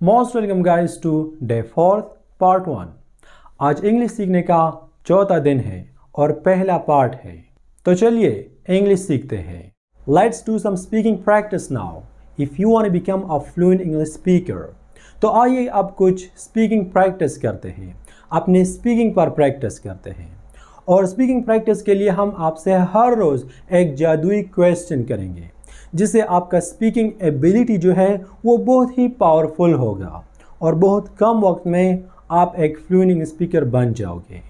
Most welcome guys to day 4 part 1। आज English सीखने का चौथा दिन है और पहला पार्ट है, तो चलिए इंग्लिश सीखते हैं। Let's do some speaking practice now if you want to become a fluent English speaker. तो आइए अब कुछ स्पीकिंग प्रैक्टिस करते हैं, अपने स्पीकिंग पर प्रैक्टिस करते हैं। और स्पीकिंग प्रैक्टिस के लिए हम आपसे हर रोज़ एक जादुई क्वेश्चन करेंगे, जिससे आपका स्पीकिंग एबिलिटी जो है वो बहुत ही पावरफुल होगा और बहुत कम वक्त में आप एक फ्लुएंट स्पीकर बन जाओगे।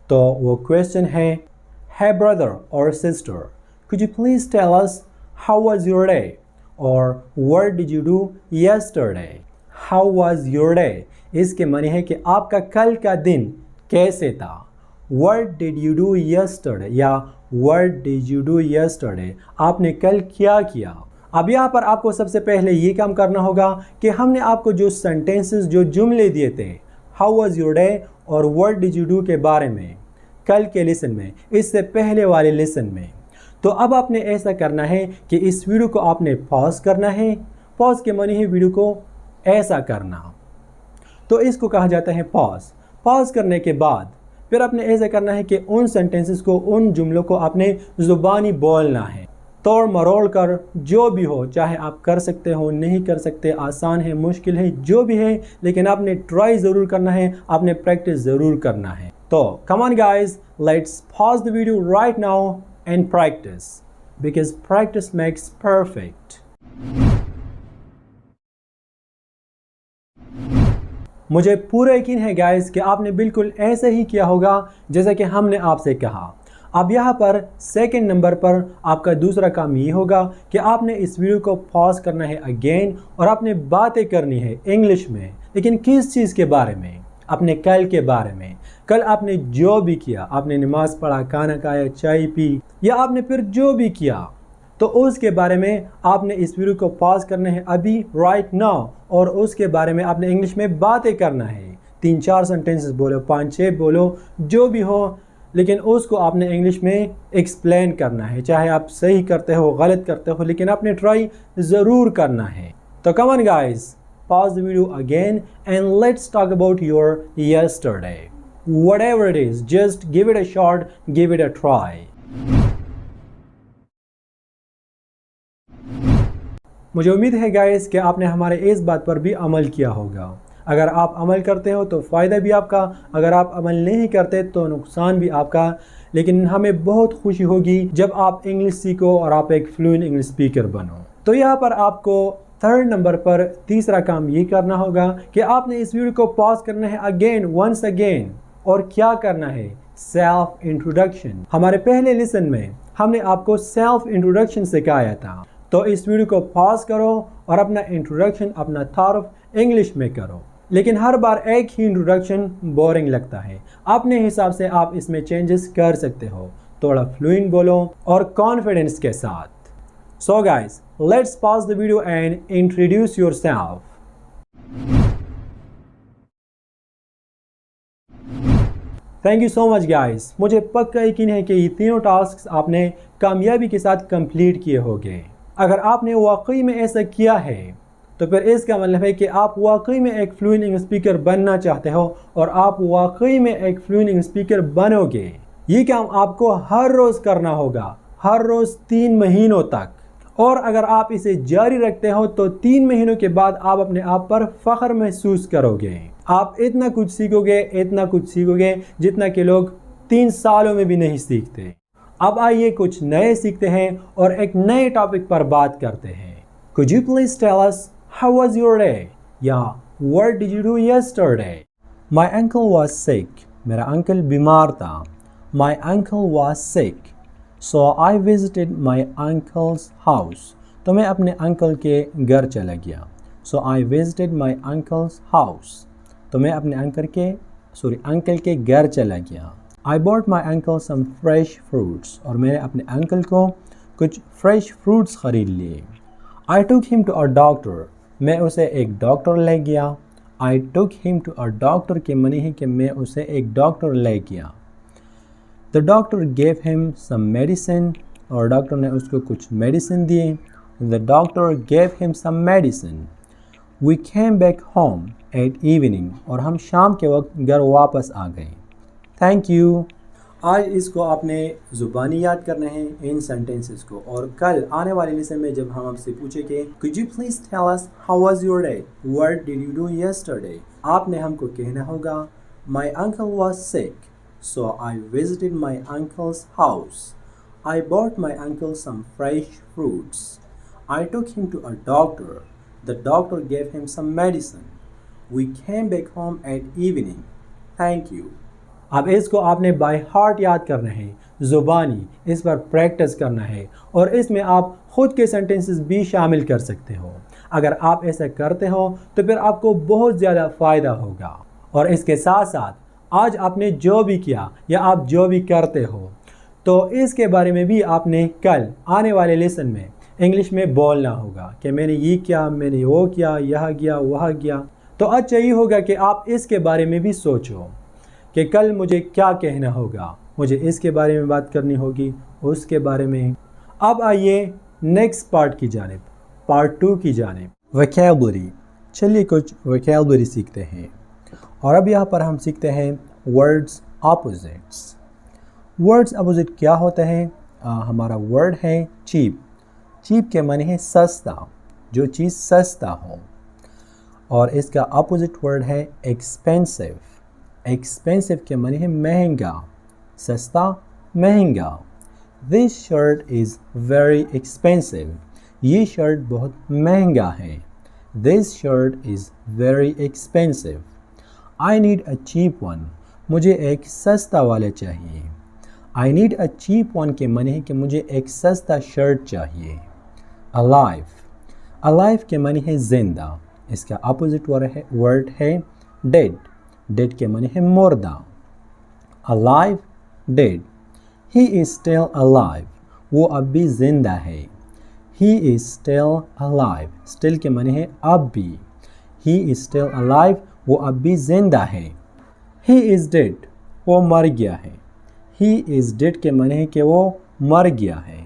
तो वो क्वेश्चन है, Hey brother or sister, could you please tell us how was your day? Or what did you do yesterday? How was your day? इसके माने है कि आपका कल का दिन कैसे था। What did you do yesterday? या What did you do yesterday? आपने कल क्या किया। अब यहाँ पर आपको सबसे पहले ये काम करना होगा कि हमने आपको जो सेंटेंसेस, जो जुमले दिए थे How was your day और What did you do के बारे में कल के लेसन में, इससे पहले वाले लेसन में, तो अब आपने ऐसा करना है कि इस वीडियो को आपने पॉज करना है। पॉज के माने है वीडियो को ऐसा करना, तो इसको कहा जाता है पॉज। पॉज करने के बाद फिर आपने ऐसा करना है कि उन सेंटेंसेस को, उन जुमलों को आपने ज़ुबानी बोलना है, तोड़ मरोड़ कर, जो भी हो, चाहे आप कर सकते हो, नहीं कर सकते, आसान है, मुश्किल है, जो भी है, लेकिन आपने ट्राई ज़रूर करना है, आपने प्रैक्टिस ज़रूर करना है। तो come on guys, let's pause the video right now and practice, because practice makes perfect. मुझे पूरा यकीन है गाइस कि आपने बिल्कुल ऐसे ही किया होगा जैसा कि हमने आपसे कहा। अब यहाँ पर सेकंड नंबर पर आपका दूसरा काम ये होगा कि आपने इस वीडियो को पॉज करना है अगेन और आपने बातें करनी है इंग्लिश में। लेकिन किस चीज़ के बारे में? अपने कल के बारे में। कल आपने जो भी किया, आपने नमाज पढ़ा, खाना खाया, चाय पी, या आपने फिर जो भी किया, तो उसके बारे में आपने इस वीडियो को पॉज करना है अभी, राइट नाउ, और उसके बारे में आपने इंग्लिश में बातें करना है। 3-4 सेंटेंसेस बोलो, 5-6 बोलो, जो भी हो, लेकिन उसको आपने इंग्लिश में एक्सप्लेन करना है। चाहे आप सही करते हो, गलत करते हो, लेकिन आपने ट्राई ज़रूर करना है। तो come on guys, pause the video again and let's talk about your yesterday. Whatever it is, just give it a shot, give it a try. मुझे उम्मीद है गाइस कि आपने हमारे इस बात पर भी अमल किया होगा। अगर आप अमल करते हो तो फ़ायदा भी आपका, अगर आप अमल नहीं करते तो नुकसान भी आपका। लेकिन हमें बहुत खुशी होगी जब आप इंग्लिश सीखो और आप एक फ्लुएंट इंग्लिश स्पीकर बनो। तो यहाँ पर आपको थर्ड नंबर पर तीसरा काम ये करना होगा कि आपने इस वीडियो को पॉज करना है अगेन, वंस अगेन, और क्या करना है? Self introduction. हमारे पहले लेसन में हमने आपको सेल्फ इंट्रोडक्शन सिखाया था, तो इस वीडियो को पॉज करो और अपना इंट्रोडक्शन, अपना तारुफ इंग्लिश में करो। लेकिन हर बार एक ही इंट्रोडक्शन बोरिंग लगता है। अपने हिसाब से आप इसमें चेंजेस कर सकते हो, थोड़ा फ्लुएंट बोलो और कॉन्फिडेंस के साथ। So guys, let's pause the video and introduce yourself. Thank you so much guys. मुझे पक्का यकीन है कि ये तीनों टास्क आपने कामयाबी के साथ कंप्लीट किए होंगे। अगर आपने वाकई में ऐसा किया है तो फिर इसका मतलब है कि आप वाकई में एक फ्लुएंट इंग्लिश स्पीकर बनना चाहते हो और आप वाकई में एक फ्लुएंट इंग्लिश स्पीकर बनोगे। ये काम आपको हर रोज़ करना होगा, हर रोज़ 3 महीनों तक। और अगर आप इसे जारी रखते हो तो 3 महीनों के बाद आप अपने आप पर फ़ख्र महसूस करोगे। आप इतना कुछ सीखोगे, इतना कुछ सीखोगे जितना कि लोग 3 सालों में भी नहीं सीखते। अब आइए कुछ नए सीखते हैं और एक नए टॉपिक पर बात करते हैं। Could you please tell us how was your day? या What did you do yesterday? My uncle was sick. मेरा अंकल बीमार था। My uncle was sick. So I visited my uncle's house. तो मैं अपने अंकल के घर चला गया। So I visited my uncle's house. तो मैं अपने अंकल के घर चला गया। I bought my uncle some fresh fruits. और मैंने अपने अंकल को कुछ fresh fruits ख़रीद लिए। I took him to a doctor. मैं उसे एक डॉक्टर ले गया। I took him to a doctor के माने है कि मैं उसे एक डॉक्टर ले गया। The doctor gave him some medicine. और डॉक्टर ने उसको कुछ मेडिसिन दिए। The doctor gave him some medicine. We came back home at evening. और हम शाम के वक्त घर वापस आ गए. Thank you. आज इसको आपने ज़ुबानी याद करना है इन सेंटेंसेस को, और कल आने वाले लेसन में जब हम आपसे पूछेंगे Could you please tell us how was your day? What did you do yesterday? आपने हमको कहना होगा My uncle was sick, so I visited my uncle's house. I bought my uncle some fresh fruits. I took him to a doctor. The doctor gave him some medicine. We came back home at evening. Thank you. अब इसको आपने by heart याद करना है, ज़ुबानी इस पर practice करना है, और इसमें आप ख़ुद के सेंटेंसेस भी शामिल कर सकते हो. अगर आप ऐसा करते हो तो फिर आपको बहुत ज़्यादा फ़ायदा होगा. और इसके साथ साथ आज आपने जो भी किया या आप जो भी करते हो तो इसके बारे में भी आपने कल आने वाले लेसन में इंग्लिश में बोलना होगा कि मैंने ये किया, मैंने वो किया, यहाँ गया, वहाँ गया. तो अच्छा ये होगा कि आप इसके बारे में भी सोचो कि कल मुझे क्या कहना होगा, मुझे इसके बारे में बात करनी होगी, उसके बारे में. अब आइए नेक्स्ट पार्ट की जानिब, पार्ट 2 की जानिब, वोकैबुलरी. चलिए कुछ वोकैबुलरी सीखते हैं. और अब यहाँ पर हम सीखते हैं वर्ड्स ऑपोजिट्स. वर्ड्स अपोजिट क्या होता है? हमारा वर्ड है चीप. चीप के माने है सस्ता, जो चीज़ सस्ता हो. और इसका अपोजिट वर्ड है एक्सपेंसिव. एक्सपेंसिव के माने है महंगा, सस्ता, महंगा. This shirt is very expensive. ये शर्ट बहुत महंगा है. This shirt is very expensive. I need a cheap one. मुझे एक सस्ता वाला चाहिए. I need a cheap one के माने है कि मुझे एक सस्ता शर्ट चाहिए. अलाइव. अलाइव के माने है जिंदा. इसका अपोजिट वर्ड है डेड. डेड के माने है मुर्दा. Alive, dead. He is still alive. वो अब भी जिंदा है. He is still alive. Still के माने है अब भी. He is still alive. वो अब भी जिंदा है. He is dead. वो मर गया है. ही इज़ डेड के माने है कि वो मर गया है.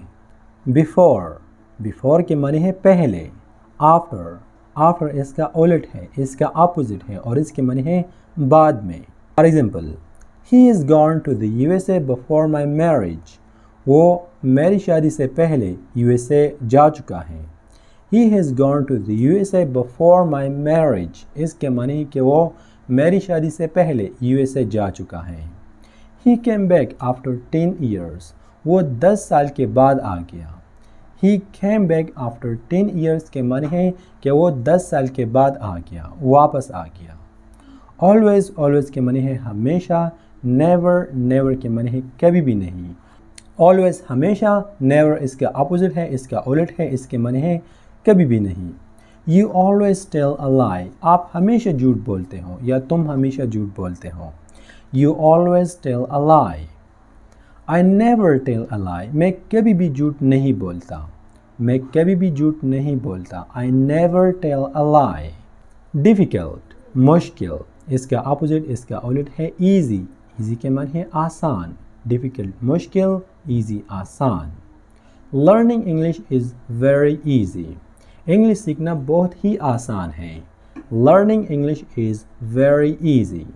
बिफोर. बिफोर के माने है पहले. आफ्टर. आफ्टर इसका उलट है, इसका अपोजिट है, और इसके माने है बाद में. For example, he is gone to the USA before my marriage. वो मेरी शादी से पहले USA जा चुका है. He has gone to the USA before my marriage. इसके माने है कि वो मेरी शादी से पहले USA जा चुका है. ही केम बैक आफ्टर 10 years. वो 10 साल के बाद आ गया. ही केम बैक आफ्टर 10 years के माने है कि वो 10 साल के बाद आ गया, वापस आ गया. ऑलवेज़. ऑलवेज़ के माने है हमेशा. नेवर. नेवर के माने है कभी भी नहीं. ऑलवेज़ हमेशा, नेवर इसका अपोजिट है, इसका उलट है, इसके माने है कभी भी नहीं. यू ऑलवेज़ टेल अ लाई. आप हमेशा झूठ बोलते हो या तुम हमेशा झूठ बोलते हो. You always tell a lie. I never tell a lie. मैं कभी भी झूठ नहीं बोलता. मैं कभी भी झूठ नहीं बोलता. I never tell a lie. Difficult, मुश्किल. इसका अपोजिट, इसका उलट है ईजी. ईजी के माने है आसान. डिफ़िकल्ट मुश्किल, ईजी आसान. Learning English is very easy. English सीखना बहुत ही आसान है. Learning English is very easy.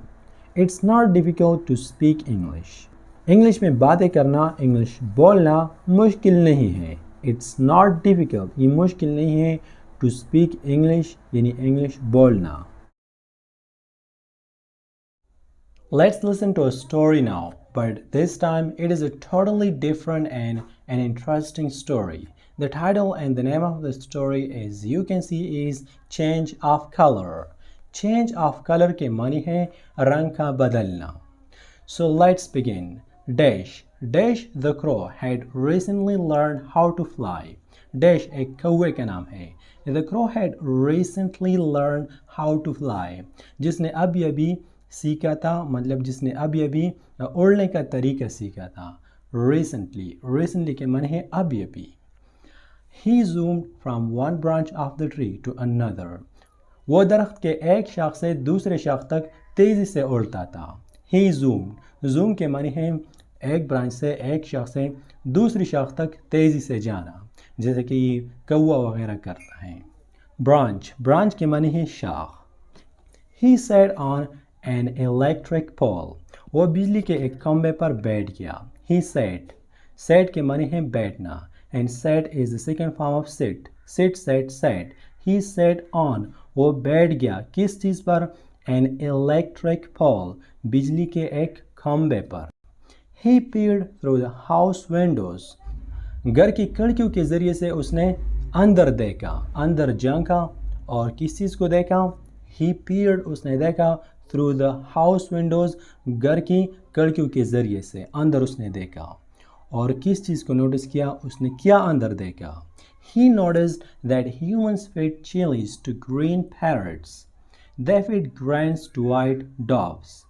It's not difficult to speak English. English में बातें करना, इंग्लिश बोलना मुश्किल नहीं है. इट्स नॉट डिफ़िकल्ट, ये मुश्किल नहीं है. टू स्पीक इंग्लिश यानी इंग्लिश बोलना. Let's listen to a story now, but this time it is a totally different and an interesting story. The title and the name of the story, as you can see, is Change of Color. Change of color के मानी है रंग का बदलना. So let's begin. Dash. Dash the crow had recently learned how to fly. Dash एक कौवे का नाम है. The crow had recently learned how to fly. जिसने अभी सीखा था, मतलब जिसने अभी उड़ने का तरीका सीखा था. Recently. Recently के माने है अभी. He zoomed from one branch of the tree to another. वो दरख्त के एक शाख से दूसरे शाख तक तेज़ी से उड़ता था. He zoomed. Zoom के माने है एक ब्रांच से, एक शाख से दूसरी शाख तक तेज़ी से जाना, जैसे कि कौवा वगैरह करता है. ब्रांच, ब्रांच के माने है शाख। He sat on an electric pole. वो बिजली के एक खंबे पर बैठ गया। He sat, sat के माने है बैठना, and sat is the second form of sit. Sit, sat, sat. He sat on, वो बैठ गया किस चीज़ पर? An electric pole, बिजली के एक खंबे पर। He peered through the house windows. घर की खिड़कियों के ज़रिए से उसने अंदर देखा, अंदर झांका और किस चीज़ को देखा? He peered, उसने देखा through the house windows, घर की खिड़कियों के ज़रिए से अंदर उसने देखा। और किस चीज़ को नोटिस किया? उसने क्या अंदर देखा? He noticed that humans feed chilies to green parrots. They feed grains to white doves.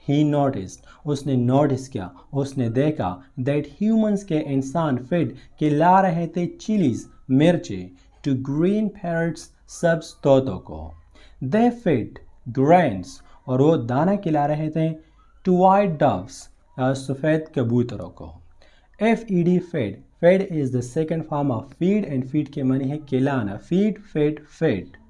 He noticed, उसने नोटिस किया, उसने देखा that humans के इंसान feed के ला रहे थे चिलीज, मिर्ची to green parrots, सब्ज तोतों को। They fed grains, और वो दाना खिला रहे थे to white doves, सफ़ेद कबूतरों को। Fed, fed, fed is the second form of feed, and feed के माने है खिलाना। feed, fed, fed।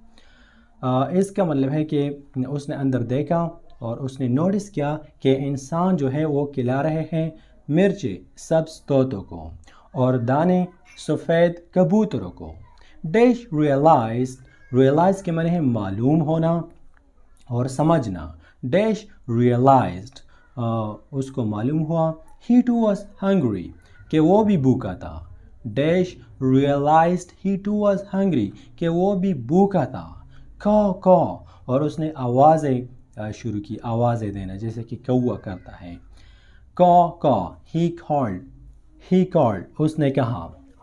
इसका मतलब है कि उसने अंदर देखा और उसने नोटिस किया कि इंसान जो है वो खिला रहे हैं मिर्ची सब्ज तोतों को और दाने सफ़ेद कबूतरों को। डैश रियलाइज, रियलाइज के माने है मालूम होना और समझना। डैश रियलाइज्ड, उसको मालूम हुआ ही टू वॉज हंग्री, कि वो भी भूखा था। Dash realized he too was hungry, कि वो भी भूखा था। कॉ कॉ, और उसने आवाज़ें शुरू की, आवाज़ें देना जैसे कि कौवा करता है। कॉ कॉ, ही कॉल्ड, उसने कहा।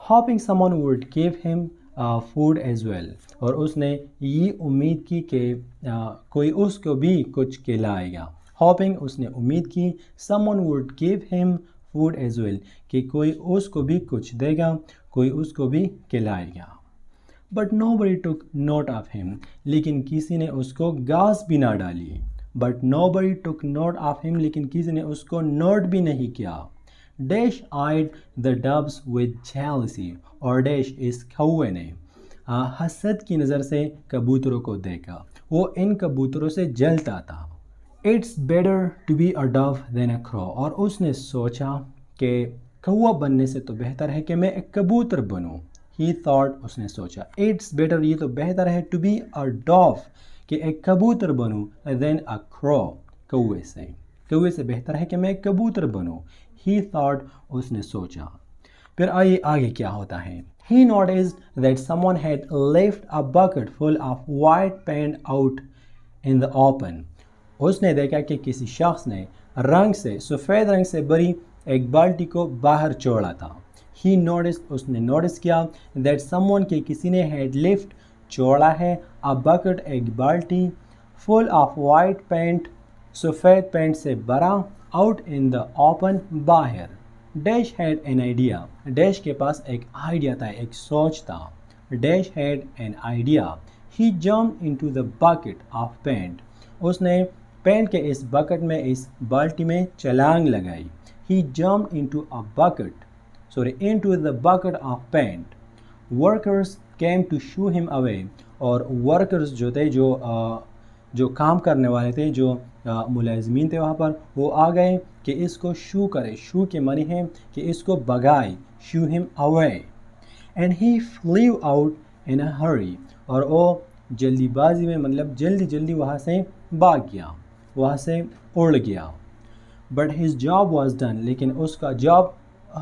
Hoping someone would give him food as well, और उसने ये उम्मीद की कि कोई उसको भी कुछ खिलाएगा। होपिंग, उसने उम्मीद की, someone would give him food as well, कि कोई उसको भी कुछ देगा, कोई उसको भी खिलाएगा। But nobody took note of him, लेकिन किसी ने उसको गाज भी ना डाली। But nobody took note of him, लेकिन किसी ने उसको नोट भी नहीं किया। Dash eyed the doves with jealousy, और डैश इस कौवे ने हसद की नज़र से कबूतरों को देखा, वो इन कबूतरों से जलता था। It's better to be a dove than a crow, और उसने सोचा कि कौवा बनने से तो बेहतर है कि मैं एक कबूतर बनूं। He thought, उसने सोचा, It's better, ये तो बेहतर है, to be a dove, कि एक कबूतर बनूं, than a crow, कौवे से बेहतर है कि मैं एक कबूतर बनूं। He thought, उसने सोचा। फिर आइए आगे क्या होता है। He noticed that someone had left a bucket full of white paint out in the open. उसने देखा कि किसी शख्स ने सफ़ेद रंग से भरी एक बाल्टी को बाहर छोड़ा था। He noticed, उसने नोटिस किया that someone, के किसी ने had left, छोड़ा है, a bucket, एक बाल्टी, full of white paint, सफ़ेद पेंट से भरा, out in the open, बाहर। Dash had an idea, dash के पास एक आइडिया था, एक सोच था। Dash had an idea, he jumped into the bucket of paint, उसने पेंट के इस बकेट में, इस बाल्टी में छलांग लगाई। He jumped into the bucket of paint. Workers came to shoo him away, और वर्कर्स जो थे, जो काम करने वाले थे, जो मुलाजिमीन थे वहाँ पर, वो आ गए कि इसको शू करे। शू के माने हैं कि इसको भगाए, shoo him away. And he flew out in a hurry, और वो जल्दीबाजी में, मतलब जल्दी वहाँ से भाग गया, वहाँ से उड़ गया। But his job was done, लेकिन उसका जॉब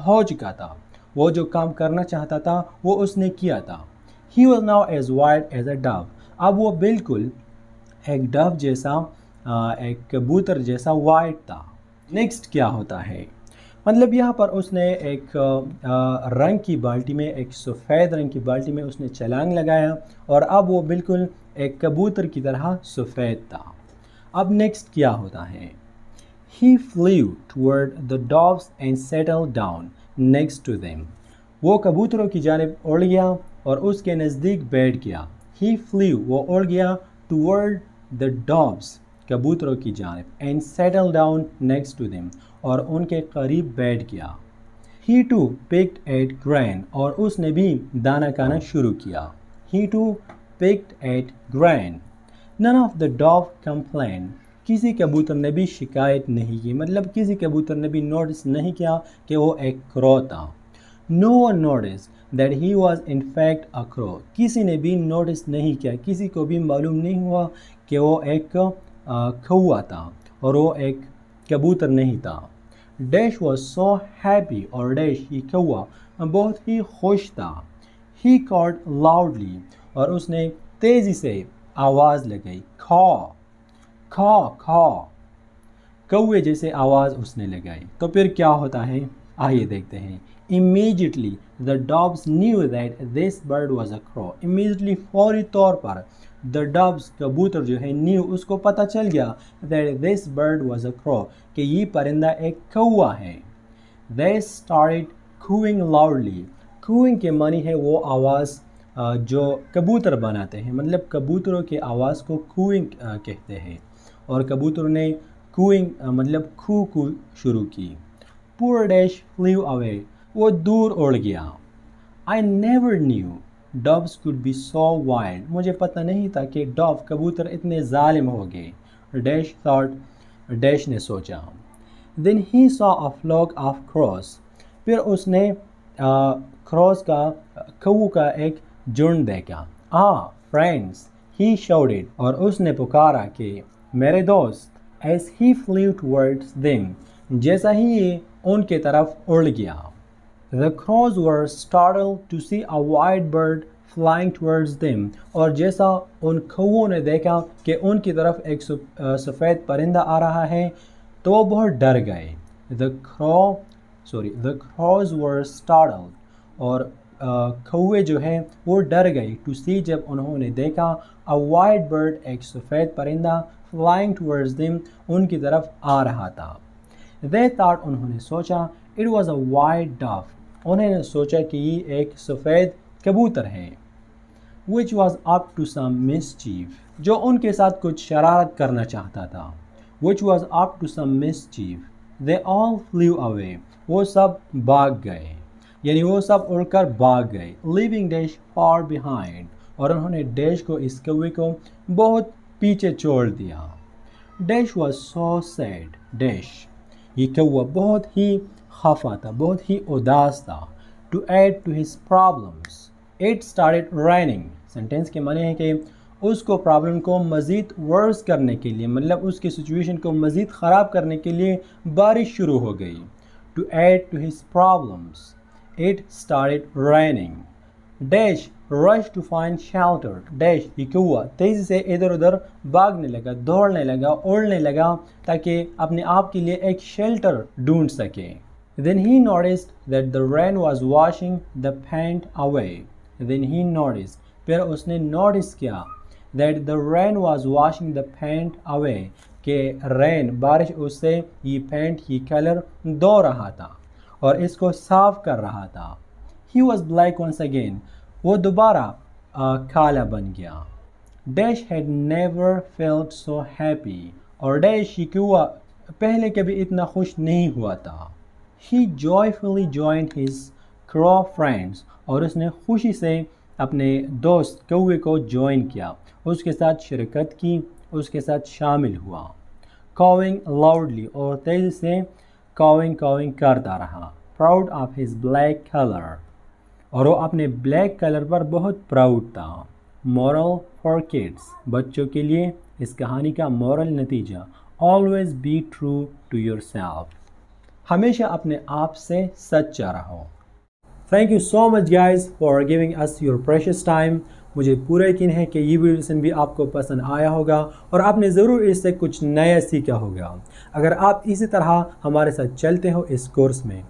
हो चुका था, वो जो काम करना चाहता था वो उसने किया था। He was now as white as a dove, अब वो बिल्कुल एक डव जैसा, एक कबूतर जैसा वाइट था। नेक्स्ट क्या होता है, मतलब यहाँ पर उसने एक रंग की बाल्टी में, एक सफ़ेद रंग की बाल्टी में उसने छलांग लगाया और अब वो बिल्कुल एक कबूतर की तरह सफ़ेद था। अब नेक्स्ट क्या होता है, He flew toward the doves and settled down next to them. वो कबूतरों की जानिब उड़ गया और उसके नज़दीक बैठ गया। He flew, वो उड़ गया, toward the doves, कबूतरों की जानिब, and settled down next to them, और उनके करीब बैठ गया। He too picked at grain, और उसने भी दाना खाना शुरू किया। He too picked at grain. None of the dove complained. किसी कबूतर ने भी शिकायत नहीं की, मतलब किसी कबूतर ने भी नोटिस नहीं किया कि वो एक क्रो था. No one noticed that he was in fact a crow. किसी ने भी नोटिस नहीं किया, किसी को भी मालूम नहीं हुआ कि वो एक कौवा था और वो एक कबूतर नहीं था. Dash was so happy, और Dash ये कौवा बहुत ही खुश था. He called loudly, और उसने तेज़ी से आवाज़ लगाई. caw caw caw, कौवे जैसे आवाज़ उसने लगाई. तो फिर क्या होता है, आइए देखते हैं. Immediately the doves knew that this bird was a crow. Immediately फौरी तौर पर the doves कबूतर जो है knew उसको पता चल गया that this bird was a crow, कि ये परिंदा एक कौवा है. They started cooing loudly. Cooing के मानी है वो आवाज़ जो कबूतर बनाते हैं, मतलब कबूतरों की आवाज़ को cooing कहते हैं. और कबूतरों ने cooing मतलब कू शुरू की. Poor Dash flew away. वो दूर उड़ गया. I never knew doves could be so wild. मुझे पता नहीं था कि डॉव कबूतर इतने जालिम हो गए. Dash thought, Dash ने सोचा. Then he saw a flock of crows. फिर उसने crows का कौवों का एक झुंड देखा. Friends, he shouted. और उसने पुकारा कि मेरे दोस्त. As he flew towards them. जैसा ही ये उनके तरफ उड़ गया. The crows were startled to see a white bird flying towards them. और जैसा उन कौवों ने देखा कि उनकी तरफ एक सफ़ेद परिंदा आ रहा है तो वो बहुत डर गए. The crows were startled. और कौवे जो है वो डर गए to see, जब उन्होंने देखा a white bird, एक सफ़ेद परिंदा flying towards them, उनकी तरफ आ रहा था. They thought, उन्होंने सोचा it was a white dove. उन्होंने सोचा कि ये एक सफ़ेद कबूतर है. Which was up to some mischief. जो उनके साथ कुछ शरारत करना चाहता था. Which was up to some mischief. They all flew away. वो सब भाग गए, यानी वो सब उड़कर भाग गए. Leaving Dash far behind. और उन्होंने Dash को, इस कौवे को बहुत पीछे छोड़ दिया. Dash was so sad. Dash ये कौवा बहुत ही खफा था, बहुत ही उदास था. To add to his problems, it started raining. Sentence के माने हैं कि उसको प्रॉब्लम को मज़ीद वर्स करने के लिए, मतलब उसकी सिचुएशन को मज़ीद ख़राब करने के लिए बारिश शुरू हो गई. To add to his problems, it started raining. Dash rushed to find shelter. Dash ये कौवा तेज़ी से इधर उधर भागने लगा, दौड़ने लगा, उड़ने लगा ताकि अपने आप के लिए एक शेल्टर ढूंढ सके. Then he noticed that the rain was washing the paint away. Then he noticed, फिर उसने नोटिस किया that the rain was washing the paint away, कि रेन बारिश उससे ये पेंट, ये कलर धो रहा था और इसको साफ कर रहा था. He was black once again. वो दोबारा काला बन गया. Dash had never felt so happy. और Dash ये कौवा पहले कभी इतना खुश नहीं हुआ था. He joyfully joined his crow friends. और उसने खुशी से अपने दोस्त कौवे को ज्वाइन किया, उसके साथ शिरकत की, उसके साथ शामिल हुआ. Cawing loudly. और तेज़ी से cawing करता रहा. Proud of his black color. और वो अपने ब्लैक कलर पर बहुत प्राउड था. Moral for kids. बच्चों के लिए इस कहानी का मॉरल नतीजा, Always be true to yourself. हमेशा अपने आप से सच्चा रहो. Thank you so much guys for giving us your precious time. मुझे पूरा यकीन है कि ये वीडियो लेसन भी आपको पसंद आया होगा और आपने ज़रूर इससे कुछ नया सीखा होगा. अगर आप इसी तरह हमारे साथ चलते हो इस कोर्स में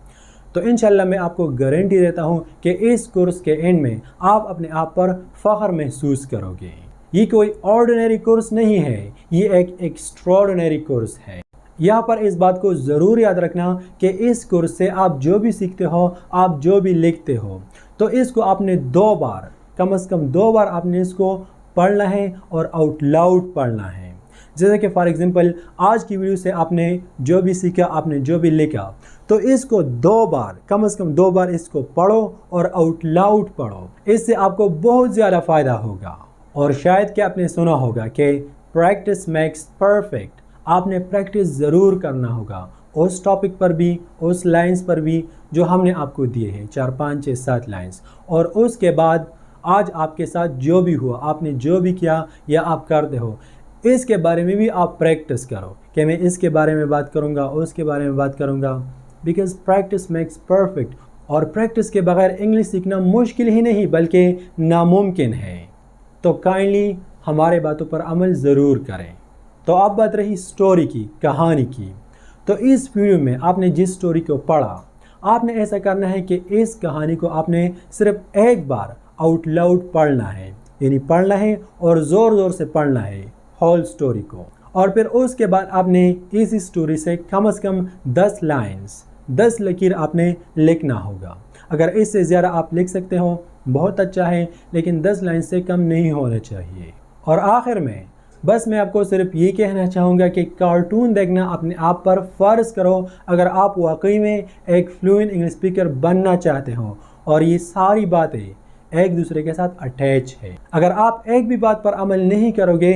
तो इंशाल्लाह मैं आपको गारंटी देता हूँ कि इस कोर्स के एंड में आप अपने आप पर फ़ख्र महसूस करोगे. ये कोई ऑर्डिनरी कोर्स नहीं है, ये एक एक्स्ट्राऑर्डिनरी कोर्स है. यहाँ पर इस बात को ज़रूर याद रखना कि इस कोर्स से आप जो भी सीखते हो, आप जो भी लिखते हो, तो इसको आपने 2 बार, कम से कम 2 बार आपने इसको पढ़ना है और आउट लाउड पढ़ना है. जैसे कि फॉर एग्जांपल आज की वीडियो से आपने जो भी सीखा, आपने जो भी लिखा, तो इसको 2 बार, कम से कम 2 बार इसको पढ़ो और आउट लाउड पढ़ो. इससे आपको बहुत ज़्यादा फ़ायदा होगा. और शायद कि आपने सुना होगा कि प्रैक्टिस मेक्स परफेक्ट। आपने प्रैक्टिस ज़रूर करना होगा उस टॉपिक पर भी, उस लाइंस पर भी जो हमने आपको दिए हैं, 4, 5, 6, 7 लाइंस। और उसके बाद आज आपके साथ जो भी हुआ, आपने जो भी किया या आप करते हो, इसके बारे में भी आप प्रैक्टिस करो कि मैं इसके बारे में बात करूँगा, उसके बारे में बात करूँगा। Because practice makes perfect. और प्रैक्टिस के बगैर इंग्लिश सीखना मुश्किल ही नहीं बल्कि नामुमकिन है। तो काइंडली हमारे बातों पर अमल ज़रूर करें। तो अब बात रही स्टोरी की, कहानी की। तो इस वीडियो में आपने जिस स्टोरी को पढ़ा, आपने ऐसा करना है कि इस कहानी को आपने सिर्फ एक बार आउट लाउड पढ़ना है, यानी पढ़ना है और ज़ोर ज़ोर से पढ़ना है होल स्टोरी को। और फिर उसके बाद आपने इस स्टोरी से कम 10 लाइंस, 10 लकीर आपने लिखना होगा। अगर इससे ज़्यादा आप लिख सकते हो बहुत अच्छा है, लेकिन 10 लाइन से कम नहीं होना चाहिए। और आखिर में बस मैं आपको सिर्फ ये कहना चाहूँगा कि कार्टून देखना अपने आप पर फ़र्ज़ करो अगर आप वाकई में एक फ्लुएंट इंग्लिश स्पीकर बनना चाहते हो। और ये सारी बातें एक दूसरे के साथ अटैच है। अगर आप एक भी बात पर अमल नहीं करोगे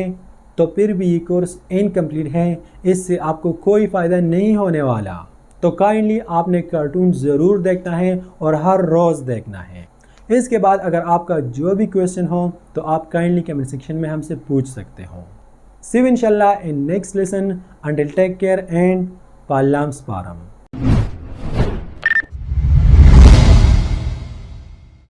तो फिर भी ये कोर्स इनकम्प्लीट है, इससे आपको कोई फ़ायदा नहीं होने वाला। तो काइंडली आपने कार्टून ज़रूर देखना है और हर रोज़ देखना है। इसके बाद अगर आपका जो भी क्वेश्चन हो तो आप काइंडली कमेंट सेक्शन में हमसे पूछ सकते हो। See you inshallah in next lesson. Until take care and Palam Sparam.